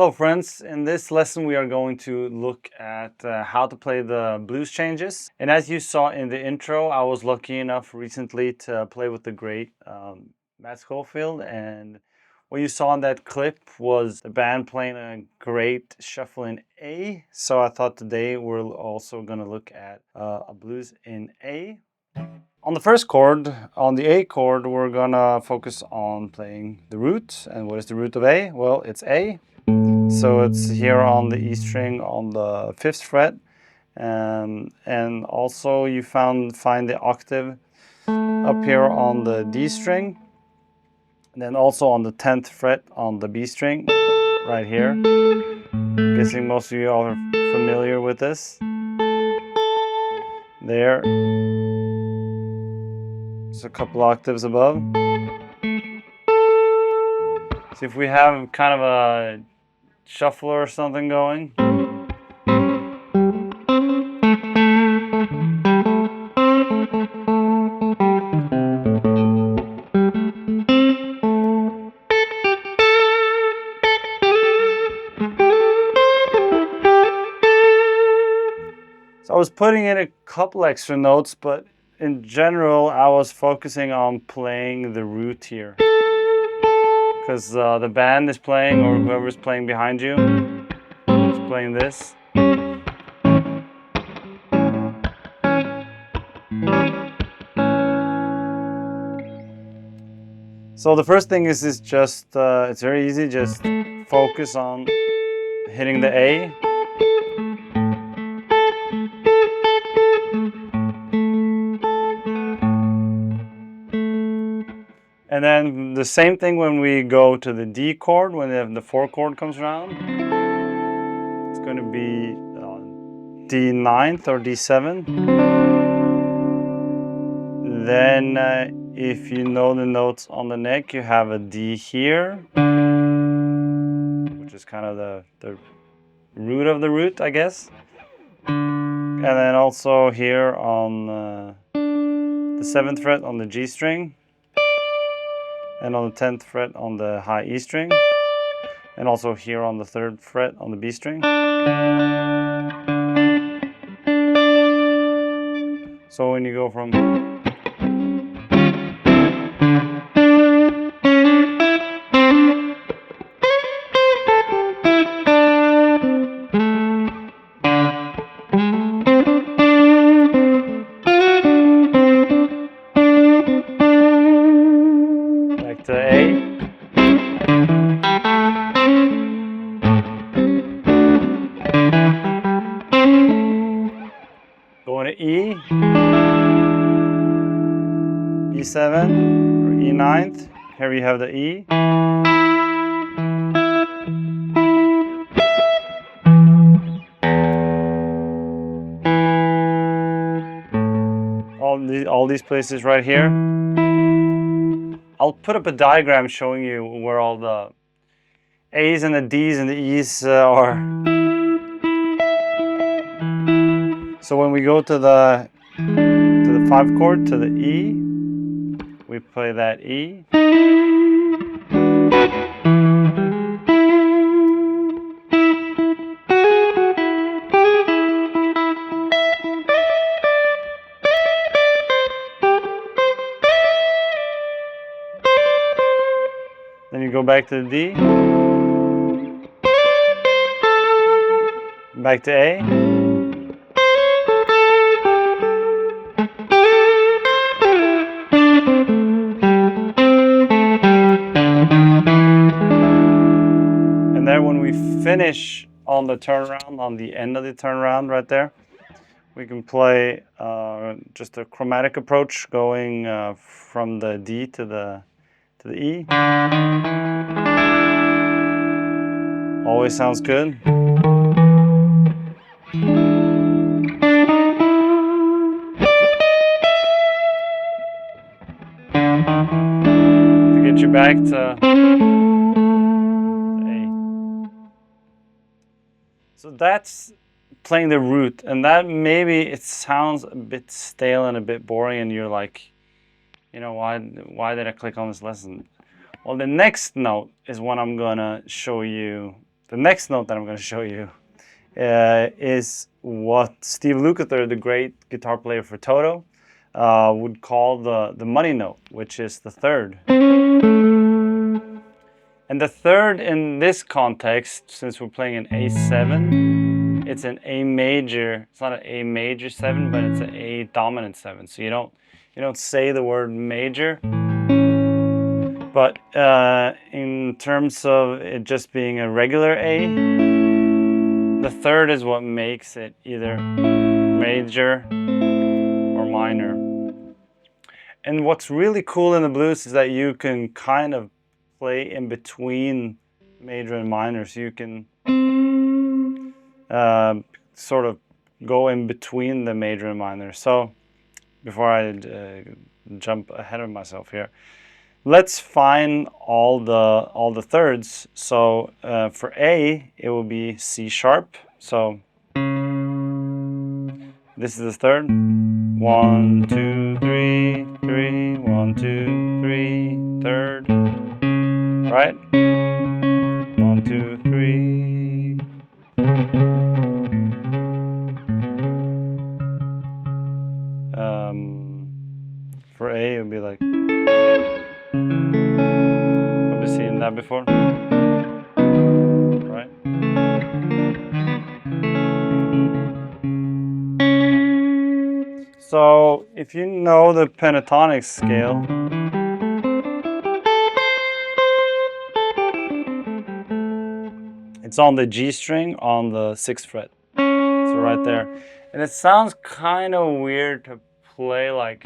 Hello friends, in this lesson we are going to look at how to play the blues changes. And as you saw in the intro, I was lucky enough recently to play with the great Matt Schofield, and what you saw in that clip was the band playing a great shuffle in A. So I thought today we're also going to look at a blues in A. On the first chord, on the A chord, we're gonna focus on playing the root. And what is the root of A? Well, it's A. So it's here on the E string on the 5th fret, and also you find the octave up here on the D string, and then also on the 10th fret on the B string right here. I'm guessing most of you are familiar with this. There, it's a couple octaves above. See if we have kind of a shuffle or something going. So I was putting in a couple extra notes, but in general I was focusing on playing the root here. Because the band is playing, or whoever's playing behind you is playing this. So the first thing is just, it's very easy, just focus on hitting the A. And then the same thing when we go to the D chord, when the 4 chord comes around. It's going to be D9th or D7. Then if you know the notes on the neck, you have a D here, which is kind of the root of the root, I guess. And then also here on the 7th fret on the G string, and on the 10th fret on the high E string, and also here on the 3rd fret on the B string. So when you go from back to A, going to E, E7 or E9th, here we have the E. All these places right here. I'll put up a diagram showing you where all the A's and the D's and the E's are. So when we go to the 5 chord, to the E, we play that E. Then you go back to the D, back to A, and then when we finish on the turnaround, on the end of the turnaround right there, we can play just a chromatic approach going from the D to the E. Always sounds good. To get you back to A. So that's playing the root, and that maybe it sounds a bit stale and a bit boring, and you're like, you know, why did I click on this lesson? Well, the next note is what I'm gonna show you the next note that I'm going to show you is what Steve Lukather, the great guitar player for Toto, would call the money note, which is the third. And the third in this context, since we're playing an A7, it's an A major. It's not an A major 7, but it's an A dominant 7. So you don't say the word major. But in terms of it just being a regular A, the third is what makes it either major or minor. And what's really cool in the blues is that you can kind of play in between major and minor. So you can sort of go in between the major and minor. So before I jump ahead of myself here, let's find all the thirds. So for A, it will be C sharp. So this is the third. 1, 2, 3, 3, 1, 2, 3, third. Right? 1, 2, 3. For A, it would be like. Have you seen that before? Right? So if you know the pentatonic scale, it's on the G string on the 6th fret. So right there. And it sounds kind of weird to play like.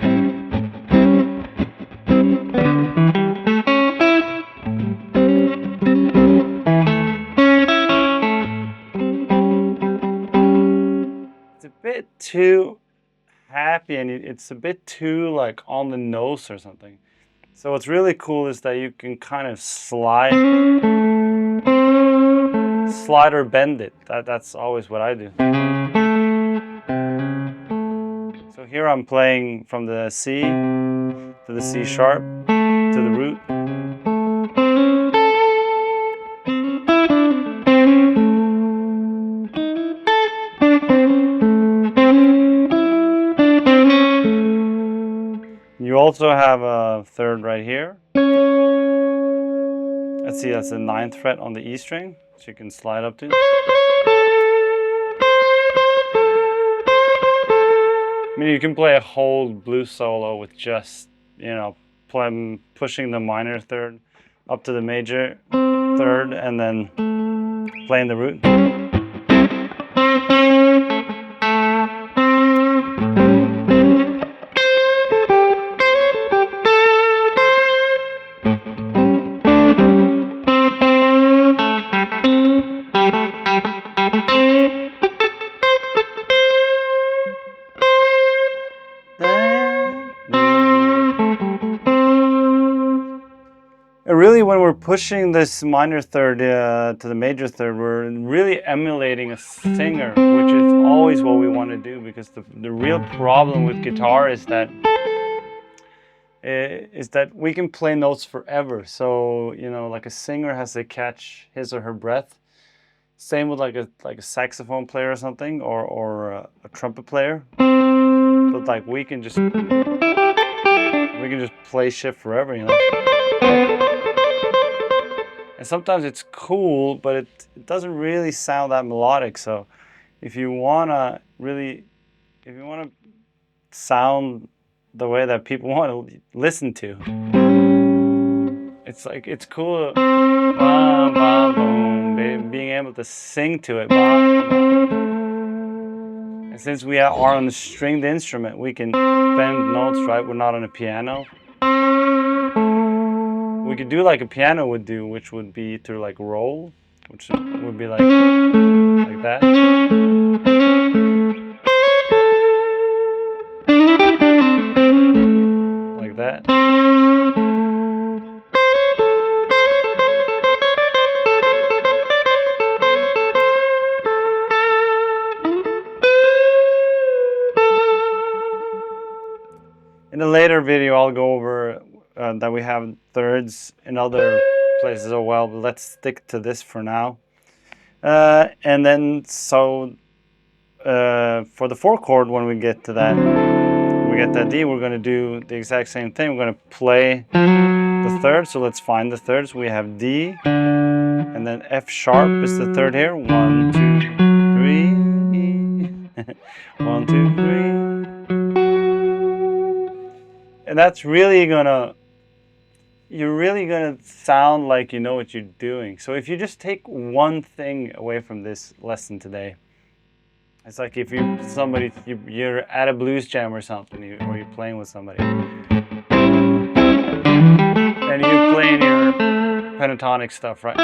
It's a bit too happy and it's a bit too like on the nose or something. So what's really cool is that you can kind of slide or bend it. That's always what I do. So here I'm playing from the C to the C sharp to the root. You also have a third right here. Let's see, that's the 9th fret on the E string, so you can slide up to. I mean, you can play a whole blues solo with just, pushing the minor third up to the major third and then playing the root. Really, when we're pushing this minor third to the major third, we're really emulating a singer, which is always what we want to do, because the real problem with guitar is that we can play notes forever. So like a singer has to catch his or her breath. Same with like a saxophone player or something, or a trumpet player. But like we can just play shit forever, And sometimes it's cool, but it doesn't really sound that melodic. So if you wanna sound the way that people want to listen to, it's cool. Being able to sing to it. And since we are on a stringed instrument, we can bend notes, right? We're not on a piano. We could do like a piano would do, which would be to like roll, which would be like that. Like that. In a later video, I'll go over that we have thirds in other places as well, but let's stick to this for now. And then for the 4 chord, when we get to that, D, we're going to do the exact same thing. We're going to play the third. So let's find the thirds. We have D, and then F sharp is the third here. 1, 2, 3. 1, 2, 3. And that's really you're really gonna sound like you know what you're doing. So if you just take one thing away from this lesson today, it's like if you're at a blues jam or something, or you're playing with somebody, and you're playing your pentatonic stuff, right?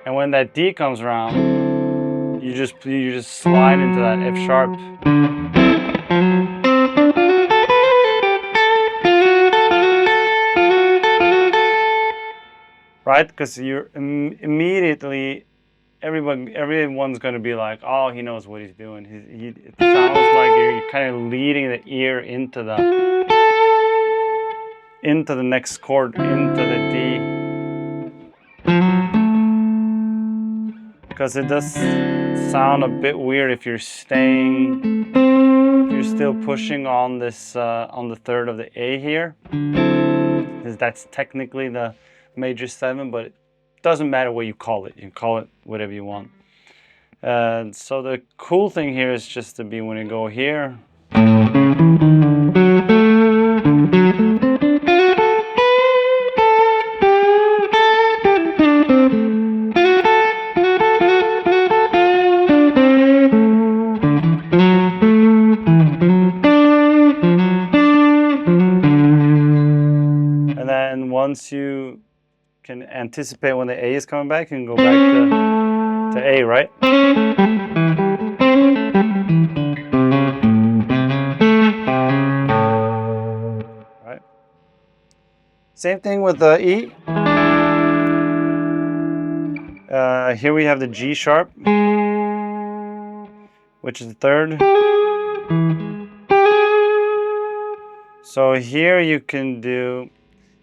And when that D comes around, you just slide into that F sharp. Right? Because you're immediately, everyone's going to be like, oh, he knows what he's doing. It sounds like you're kind of leading the ear into the next chord, into the D. Because it does sound a bit weird if you're still pushing on this, on the third of the A here. Because that's technically the major 7, but it doesn't matter what you call it. You can call it whatever you want. So the cool thing here is just to be when you go here. And then once you can anticipate when the A is coming back, you can go back to A, right? Right. Same thing with the E. Here we have the G sharp, which is the third. So here you can do,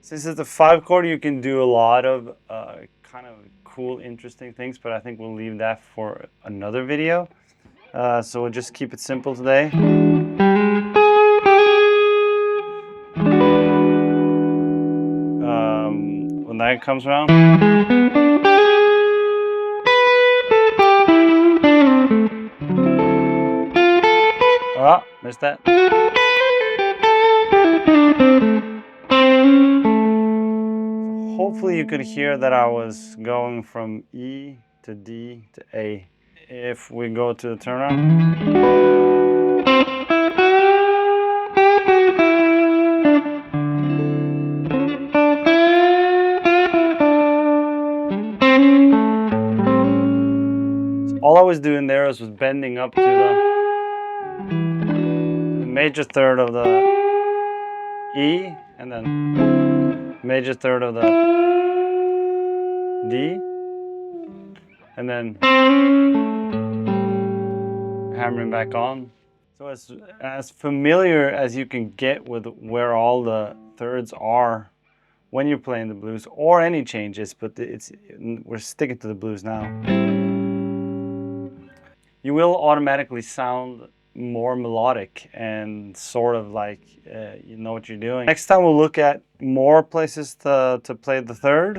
since it's a 5 chord, you can do a lot of kind of cool, interesting things, but I think we'll leave that for another video. So we'll just keep it simple today. When that comes around. Oh, missed that. Hopefully you could hear that I was going from E to D to A. If we go to the turnaround. So all I was doing there was bending up to the major third of the E, and then major third of the D, and then hammering back on. So as familiar as you can get with where all the thirds are when you're playing the blues, or any changes, but we're sticking to the blues now. You will automatically sound more melodic and sort of like you know what you're doing. Next time we'll look at more places to play the third.